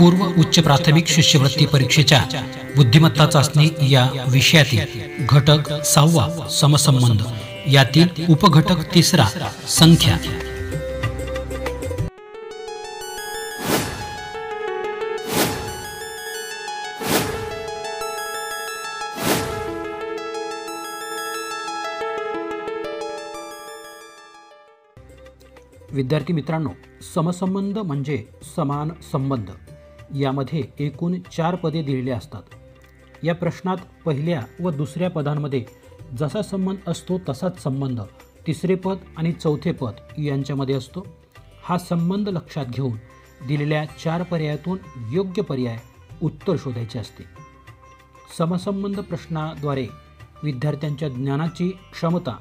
पूर्व उच्च प्राथमिक शिष्यवृत्ती परीक्षेच्या बुद्धिमत्ता चाचणी या विषयातील घटक 6वा समसंबंध यातील उपघटक 3रा संख्या। विद्यार्थी मित्रांनो, समसंबंध म्हणजे समान संबंध। यामध्ये एकूण 4 पदे दिलेली असतात। या प्रश्नात पहिल्या व दुसऱ्या पदांमध्ये जसा संबंध असतो तसाच संबंध तिसरे पद आणि चौथे पद यांच्यामध्ये असतो। हा संबंध लक्षात घेऊन दिलेल्या 4 पर्यायातून योग्य पर्याय उत्तर शोधायचे असते। समसंबंध प्रश्नाद्वारे विद्यार्थ्यांच्या ज्ञानाची क्षमता,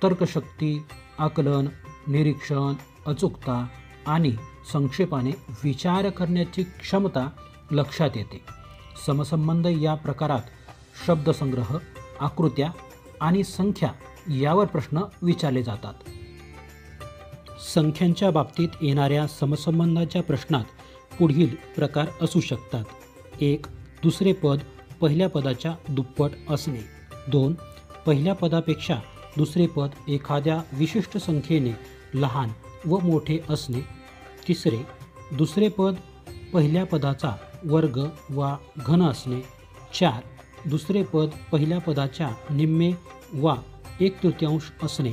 तर्कशक्ती, आकलन, निरीक्षण, अचूकता आणि संक्षेपाने विचार करण्याची क्षमता लक्षात येते। समसंबंध या प्रकारात शब्दसंग्रह, आकृत्या आणि संख्या यावर प्रश्न विचारले जातात। संख्यांच्या बाबतीत येणाऱ्या समसंबंधाच्या प्रश्नात पुढील प्रकार असू शकतात। 1. दुसरे पद पहिल्या पदाच्या दुप्पट असणे। 2. पहिल्या पदापेक्षा दुसरे पद एखाद्या विशिष्ट संख्येने लहान व मोठे असणे। 3. दुसरे पद पहिल्या पदाचा वर्ग वा घन असणे। 4. दुसरे पद पहिल्या पदाच्या निम्मे वा 1/3 असणे।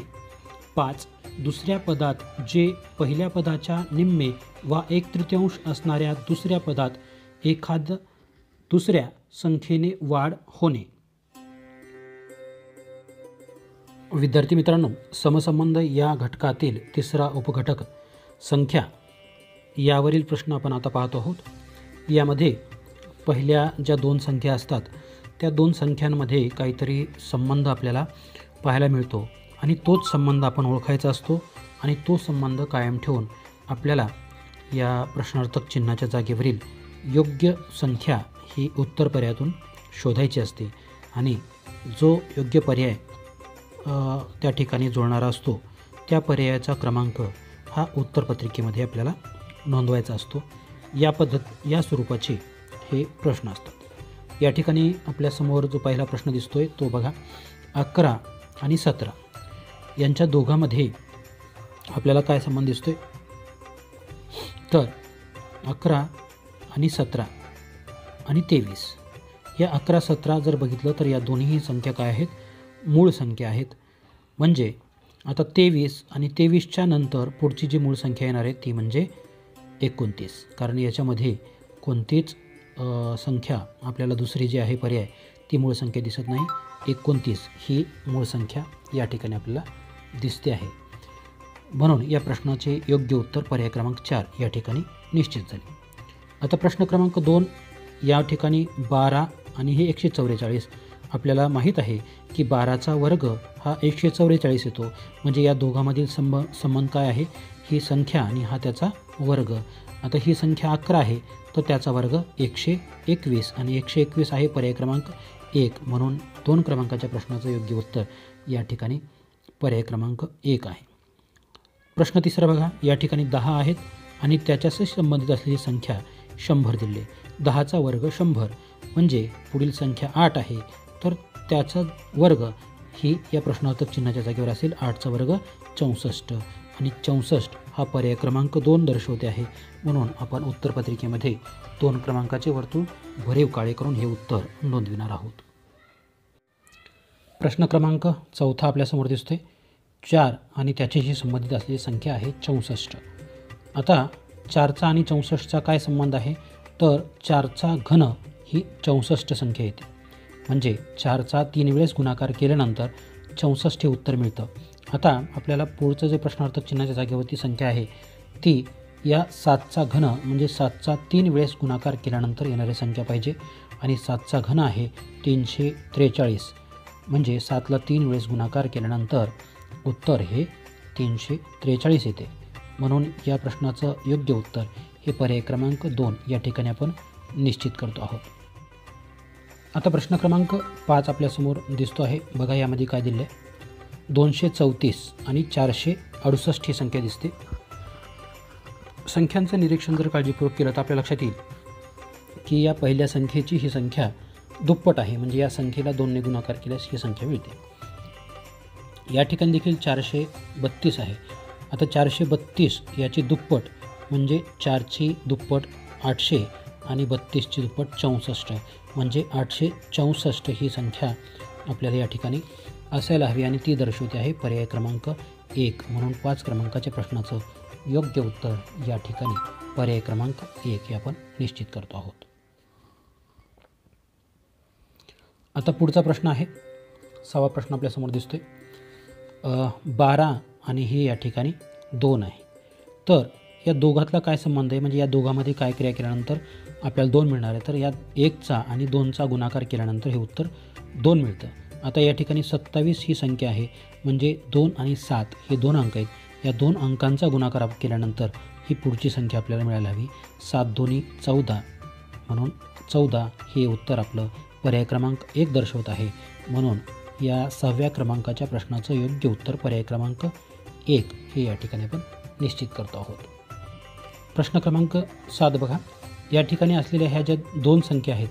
5. दुसऱ्या पदात जे पहिल्या पदाच्या निम्मे वा 1/3 असणाऱ्या दुसऱ्या पदात एखाद्या दुसऱ्या संख्येने वाढ होणे। विद्यार्थी मित्रांनो, समसंबंध या घटकातील 3रा उपघटक संख्या यावरील प्रश्न आपण आता पाहतो आहोत। यामध्ये पहिल्या ज्या 2 संख्या असतात त्या 2 संख्यांमध्ये काहीतरी संबंध आपल्याला पाहायला मिळतो आणि तोच संबंध आपण ओळखायचा असतो आणि तो संबंध कायम ठेवून आपल्याला या प्रश्नार्थक चिन्हाच्या जागेवरील योग्य संख्या ही उत्तर पर्यायातून शोधायची असते आणि जो योग्य पर्याय त्या ठिकाणी जुळणारा असतो त्या पर्यायाचा क्रमांक हा उत्तरपत्रिकेमध्ये आपल्याला नोंदवायचा असतो। या स्वरूपाचे हे प्रश्न असतात। या ठिकाणी आपल्यासमोर जो पहिला प्रश्न दिसतोय तो बघा, 11 आणि 17 यांच्या दोघांमध्ये आपल्याला काय संबंध दिसतोय, तर 11 आणि 17 आणि 23 या 11-17 जर बघितलं तर या दोन्ही संख्या काय आहेत, मूळ संख्या आहेत। म्हणजे आता 23 आणि 23च्या नंतर पुढची जी मूळ संख्या येणार आहे ती म्हणजे 29, कारण याच्यामध्ये कोणतीच संख्या आपल्याला दुसरी जी आहे पर्याय ती मूळ संख्या दिसत नाही। 29 ही मूळ संख्या या ठिकाणी आपल्याला दिसते आहे। म्हणून या प्रश्नाचे योग्य उत्तर पर्याय क्रमांक 4 या ठिकाणी निश्चित झाले। आता प्रश्न क्रमांक 2 या ठिकाणी 12 आणि हे 144 आपल्याला माहीत आहे की 12चा वर्ग हा 144 येतो। म्हणजे या दोघांमधील संबंध काय आहे, ही संख्या आणि हा त्याचा वर्ग। आता ही संख्या 11 आहे तर त्याचा वर्ग 121 आणि 121 आहे पर्याय क्रमांक 1। म्हणून 2 क्रमांकाच्या प्रश्नाचं योग्य उत्तर या ठिकाणी पर्याय क्रमांक 1 आहे। प्रश्न 3 बघा, या ठिकाणी 10 आहेत आणि त्याच्याशी संबंधित असलेली संख्या 100 दिली। 10चा वर्ग 100 म्हणजे पुढील संख्या 8 आहे तर त्याचा वर्ग ही या प्रश्नार्थक चिन्हाच्या जागेवर असेल। 8चा वर्ग 64 आणि 64 हा पर्याय क्रमांक 2 दर्शवते आहे। म्हणून आपण उत्तरपत्रिकेमध्ये 2 क्रमांकाचे वर्तुळ भरीव काळे करून हे उत्तर नोंदविणार आहोत। प्रश्न क्रमांक 4 आपल्यासमोर दिसतोय। 4 आणि त्याच्याशी संबंधित असलेली संख्या आहे 64। आता 4चा आणि 64चा काय संबंध आहे, तर 4चा घन ही 64 संख्या येते। म्हणजे 4चा 3 वेळेस गुणाकार केल्यानंतर 64 हे उत्तर मिळतं। आता आपल्याला पुढचं जे प्रश्नार्थक चिन्हाच्या जागेवरती संख्या आहे ती या 7चा घन म्हणजे 7चा 3 वेळेस गुणाकार केल्यानंतर येणारी संख्या पाहिजे आणि 7चा घन आहे 343 म्हणजे 7ला 3 वेळेस गुणाकार केल्यानंतर उत्तर हे 343 येते। म्हणून या प्रश्नाचं योग्य उत्तर हे पर्याय क्रमांक 2 या ठिकाणी आपण निश्चित करतो आहोत। आता प्रश्न क्रमांक 5 आपल्यासमोर दिसतो आहे। बघा यामध्ये काय दिले आहे, 234 आणि 468 ही संख्या दिसते। संख्यांचं निरीक्षण जर काळजीपूर्वक केलं तर आपल्या लक्षात येईल की या पहिल्या संख्येची ही संख्या दुप्पट आहे, म्हणजे या संख्येला 2ने गुणाकार केल्यास ही संख्या मिळते. या ठिकाणी देखील 432 आहे. आता 432 याची दुप्पट म्हणजे 4ची दुप्पट 800 आणि 32ची दुप्पट 64 म्हणजे 864 ही संख्या आपल्याला या ठिकाणी असायला हवी आणि ती दर्शवते आहे पर्याय क्रमांक 1. म्हणून 5 क्रमांकाच्या प्रश्नाचं योग्य उत्तर या ठिकाणी पर्याय क्रमांक 1 हे आपण निश्चित करतो आहोत. आता पुढचा प्रश्न आहे, 6वा प्रश्न आपल्यासमोर दिसतोय. 12 आणि हे या ठिकाणी 2 आहे. तर या दोघातला काय संबंध आहे, म्हणजे या दोघांमध्ये काय क्रिया केल्यानंतर आपल्याला 2 मिळणार आहे. तर या 1चा आणि 2चा गुणाकार केल्यानंतर हे उत्तर 2 मिळतं. आता या ठिकाणी 27 ही संख्या आहे, म्हणजे 2 आणि 7 हे 2 अंक आहेत. या 2 अंकांचा गुणाकार केल्यानंतर ही पुढची संख्या आपल्याला मिळायला हवी. 7 दोन्ही 14 म्हणून 14 हे उत्तर आपलं पर्याय क्रमांक 1 दर्शवत आहे. म्हणून या 6व्या क्रमांकाच्या प्रश्नाचं योग्य उत्तर पर्याय क्रमांक 1 हे या ठिकाणी आपण निश्चित करतो आहोत. प्रश्न क्रमांक 7 बघा. या ठिकाणी असलेल्या ह्या ज्या 2 संख्या आहेत,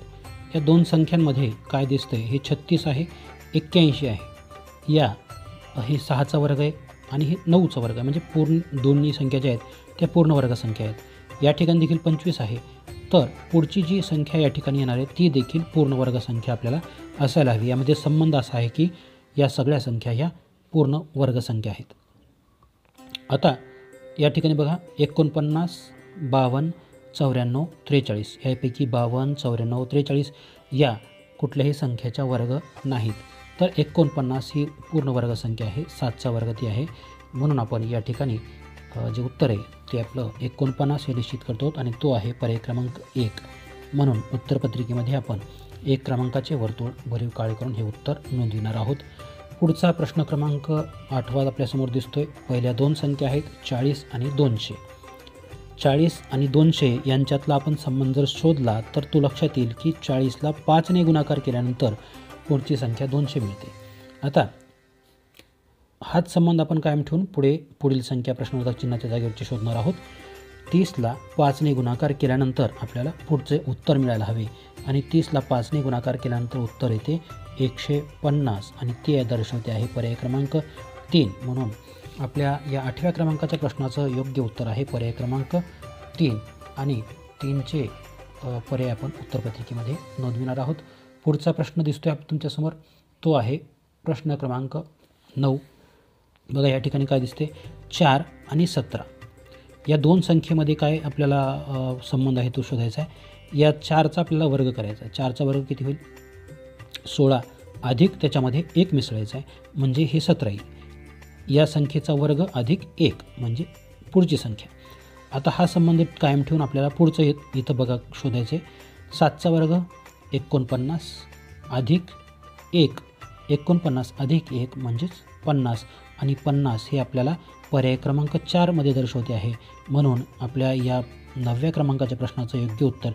या 2 संख्यांमध्ये काय दिसतंय, हे 36 आहे, 81 आहे. या हे 6चा वर्ग आहे आणि हे 9चा वर्ग आहे, म्हणजे पूर्ण दोन्ही संख्या ज्या आहेत त्या पूर्ण वर्ग संख्या आहेत. या ठिकाणी देखील 25 आहे. तर पुढची जी संख्या या ठिकाणी येणार आहे ती देखील पूर्ण वर्ग संख्या आपल्याला असायला हवी. यामध्ये संबंध असा आहे की या सगळ्या संख्या ह्या पूर्ण वर्ग संख्या आहेत. आता या ठिकाणी बघा 49, 52, 94, 43 यापैकी 52, 94, 43 या कुठल्याही संख्येचा वर्ग नाहीत. तर 49 ही पूर्ण वर्ग संख्या आहे, 7चा वर्ग ती आहे. म्हणून आपण या ठिकाणी जे उत्तर आहे ते आपलं 49 हे निश्चित करतो आणि तो आहे पर्याय क्रमांक 1. म्हणून उत्तरपत्रिकेमध्ये आपण 1 क्रमांकाचे वर्तुळ भरीव काळे करून हे उत्तर नोंदविणार आहोत. पुढचा प्रश्न क्रमांक 8वा आपल्यासमोर दिसतोय. पहिल्या 2 संख्या आहेत 40 आणि 200. 40 आणि 200 यांच्यातला आपण संबंध जर शोधला तर तो लक्षात येईल की 40ला 5ने गुणाकार केल्यानंतर पुढची संख्या 200 मिळते. आता हाच संबंध आपण कायम ठेवून पुढील संख्या प्रश्नार्थक चिन्हाच्या जागेवरची शोधणार आहोत. 30ला 5ने गुणाकार केल्यानंतर आपल्याला पुढचे उत्तर मिळायला हवे आणि 30ला 5ने गुणाकार केल्यानंतर उत्तर येते 150 आणि ते दर्शवते आहे पर्याय क्रमांक 3. म्हणून आपल्या या 8व्या क्रमांकाच्या प्रश्नाचं योग्य उत्तर आहे पर्याय क्रमांक 3 आणि 3चे पर्याय आपण उत्तरपत्रिकेमध्ये नोंदविणार आहोत. पुढचा प्रश्न दिसतोय तुमच्यासमोर, तो आहे प्रश्न क्रमांक 9. बघा या ठिकाणी काय दिसते, 4 आणि 17 या 2 संख्येमध्ये काय आपल्याला संबंध आहे तो शोधायचा आहे. या 4चा आपल्याला वर्ग करायचा आहे. 4चा वर्ग किती होईल, 16 अधिक त्याच्यामध्ये 1 मिसळायचा आहे म्हणजे हे 17 येईल. या संख्येचा वर्ग अधिक 1 म्हणजे पुढची संख्या. आता हा संबंध कायम ठेवून आपल्याला पुढचं इथं बघा शोधायचं आहे. 7चा वर्ग 49 अधिक 1, 49 अधिक 1 म्हणजेच 50 आणि 50 हे आपल्याला पर्याय क्रमांक 4 मध्ये दर्शवते आहे. म्हणून आपल्या या 9व्या क्रमांकाच्या प्रश्नाचं योग्य उत्तर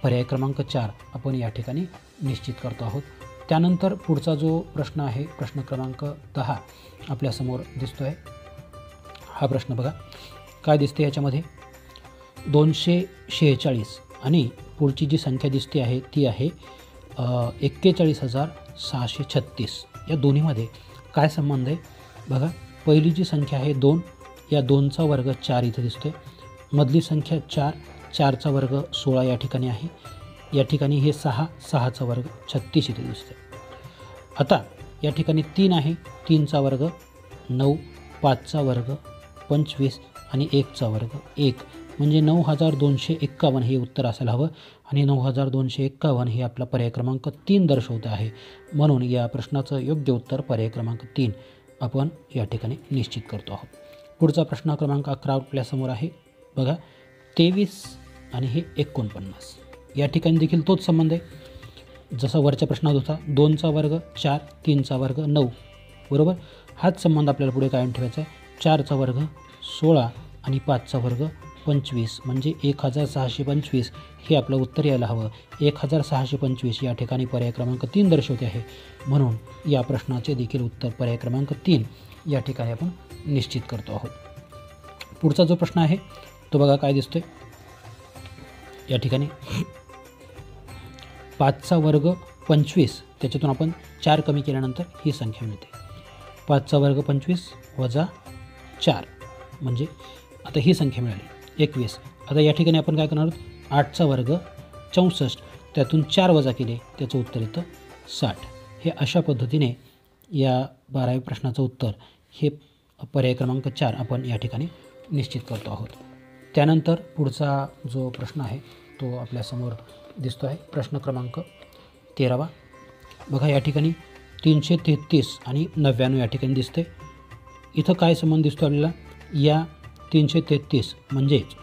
पर्याय क्रमांक 4 आपण या ठिकाणी निश्चित करतो आहोत. त्यानंतर पुढचा जो प्रश्न आहे प्रश्न क्रमांक 10 आपल्यासमोर दिसतो आहे. हा प्रश्न बघा काय दिसते, याच्यामध्ये 246 आणि पुढची जी संख्या दिसते आहे ती आहे 41,636. या दोन्हीमध्ये काय संबंध आहे बघा. पहिली जी संख्या आहे 2, या 2चा वर्ग 4 इथे दिसतोय. मधली संख्या 4, 4चा वर्ग 16 या ठिकाणी आहे. या ठिकाणी हे 6, 6चा वर्ग 36 इथे दिसतोय. आता या ठिकाणी 3 आहे, 3चा वर्ग 9, 5चा वर्ग 25 आणि 1चा वर्ग 1 म्हणजे 9,251 हे उत्तर असायला हवं आणि 9,251 हे आपला पर्याय क्रमांक 3 दर्शवत आहे. म्हणून या प्रश्नाचं योग्य उत्तर पर्याय क्रमांक 3 आपण या ठिकाणी निश्चित करतो आहोत. पुढचा प्रश्न क्रमांक 11 आपल्यासमोर आहे बघा. 23 आणि हे 49 या ठिकाणी देखील तोच संबंध आहे जसा वरच्या प्रश्नात होता. 2चा वर्ग 4, 3चा वर्ग 9 बरोबर. हाच संबंध आपल्याला पुढे कायम ठेवायचा आहे. 4चा वर्ग 16 आणि 5चा वर्ग 25 म्हणजे 1,625 हे आपलं उत्तर यायला हवं. 1,625 या ठिकाणी पर्याय क्रमांक 3 दर्शवते आहे. म्हणून या प्रश्नाचे देखील उत्तर पर्याय क्रमांक 3 या ठिकाणी आपण निश्चित करतो आहोत. पुढचा जो प्रश्न आहे तो बघा काय दिसतोय. या ठिकाणी 5चा वर्ग 25, त्याच्यातून आपण 4 कमी केल्यानंतर ही संख्या मिळते. 5चा वर्ग 25 वजा 4 म्हणजे आता ही संख्या मिळाली 21. आता या ठिकाणी आपण काय करणार आहोत, 8चा वर्ग 64, त्यातून 4 वजा केले, त्याचं उत्तर येतं 60. हे अशा पद्धतीने या 12व्या प्रश्नाचं उत्तर हे पर्याय क्रमांक 4 आपण या ठिकाणी निश्चित करतो आहोत. त्यानंतर पुढचा जो प्रश्न आहे तो आपल्यासमोर दिसतो आहे. प्रश्न क्रमांक 13. बघा या ठिकाणी 333 आणि 99 या ठिकाणी दिसते. इथं काय संबंध दिसतो आपल्याला, या 333 म्हणजेच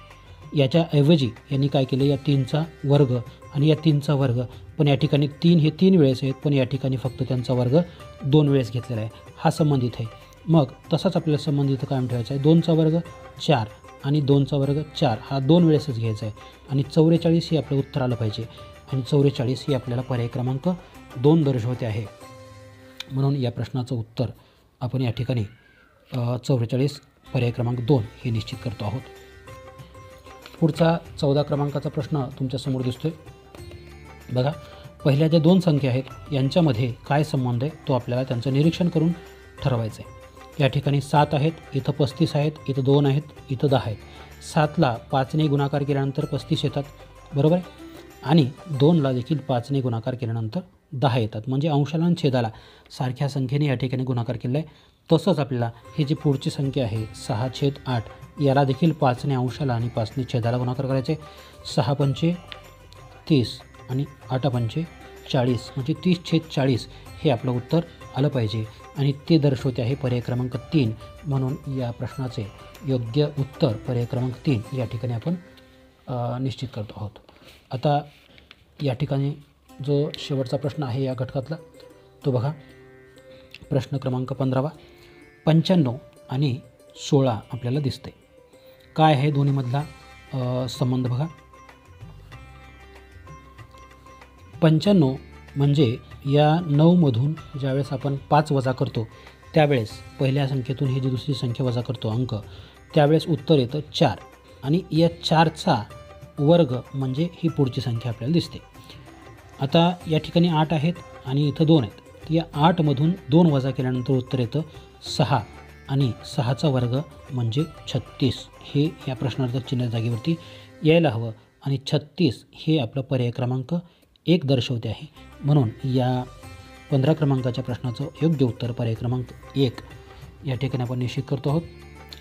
याच्याऐवजी यांनी काय केलं, या 3चा वर्ग आणि या 3चा वर्ग, पण या ठिकाणी 3 हे 3 वेळेस आहेत, पण या ठिकाणी फक्त त्यांचा वर्ग 2 वेळेस घेतलेला आहे. हा संबंधित आहे. मग तसाच आपल्याला संबंधित कायम ठेवायचा आहे. 2चा वर्ग 4 आणि 2चा वर्ग 4 हा 2 वेळेसच घ्यायचा आहे. आणि 44 हे आपलं उत्तर आलं पाहिजे. आणि 44 ही आपल्याला पर्याय क्रमांक 2 दर्शवते आहे. म्हणून या प्रश्नाचं उत्तर आपण या ठिकाणी 44 पर्याय क्रमांक 2 हे निश्चित करतो आहोत. पुढचा 14 क्रमांकाचा प्रश्न तुमच्यासमोर दिसतोय. बघा पहिल्या ज्या 2 संख्या आहेत यांच्यामध्ये काय संबंध आहे तो आपल्याला त्यांचं निरीक्षण करून ठरवायचं आहे. या ठिकाणी 7 आहेत, इथं 35 आहेत, इथं 2 आहेत, इथं 10 आहेत. 7ला 5ने गुणाकार केल्यानंतर 35 येतात, बरोबर आहे. आणि 2ला देखील 5ने गुणाकार केल्यानंतर 10 येतात. म्हणजे अंशाला आणि छेदाला सारख्या संख्येने या ठिकाणी गुणाकार केला आहे. तसंच आपल्याला ही जी पुढची संख्या आहे 6/8 याला देखील 5ने अंशाला आणि 5ने छेदाला गुणाकार करायचे. 6×5 30 आणि 8×5 40 म्हणजे 30/40 हे आपलं उत्तर आलं पाहिजे. आणि ते दर्शवते आहे पर्याय क्रमांक 3. म्हणून या प्रश्नाचे योग्य उत्तर पर्याय क्रमांक 3 या ठिकाणी आपण निश्चित करतो आहोत. आता या ठिकाणी जो शेवटचा प्रश्न आहे या घटकातला तो बघा प्रश्न क्रमांक 15. 95 आणि 16 आपल्याला दिसते. काय आहे दोन्हीमधला संबंध बघा. 95 म्हणजे या 9मधून ज्यावेळेस आपण 5 वजा करतो त्यावेळेस पहिल्या संख्येतून ही जी दुसरी संख्या वजा करतो अंक, त्यावेळेस उत्तर येतं 4. आणि या 4चा वर्ग म्हणजे ही पुढची संख्या आपल्याला दिसते. आता या ठिकाणी 8 आहेत आणि इथं 2 आहेत. या 8मधून 2 वजा केल्यानंतर उत्तर येतं 6 आणि 6चा वर्ग म्हणजे 36. हे या प्रश्नार्थक चिन्ह जागेवरती यायला हवं. आणि 36 हे आपलं पर्याय क्रमांक 1 दर्शवते आहे. म्हणून या 15 क्रमांकाच्या प्रश्नाचं योग्य उत्तर पर्याय क्रमांक 1 या ठिकाणी आपण निश्चित करतो आहोत.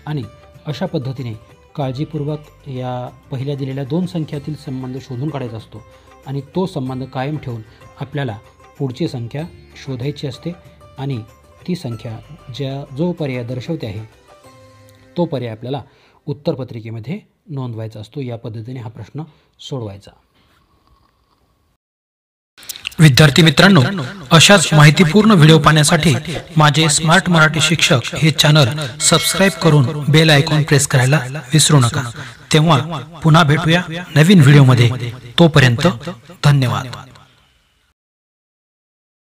आणि अशा पद्धतीने काळजीपूर्वक या पहिल्या दिलेल्या 2 संख्यातील संबंध शोधून काढायचा असतो. आणि तो संबंध कायम ठेवून आपल्याला पुढची संख्या शोधायची असते. आणि ती संख्या जो पर्याय दर्शवते आहे तो पर्याय आपल्याला उत्तरपत्रिकेमध्ये नोंदवायचा असतो. या पद्धतीने हा प्रश्न सोडवायचा. विद्यार्थी मित्रांनो, अशाच माहितीपूर्ण व्हिडिओ पाहण्यासाठी माझे स्मार्ट मराठी शिक्षक हे चॅनल सबस्क्राइब करून बेल आयकॉन प्रेस करायला विसरू नका. तेव्हा पुन्हा भेटूया नवीन व्हिडिओमध्ये. तोपर्यंत धन्यवाद.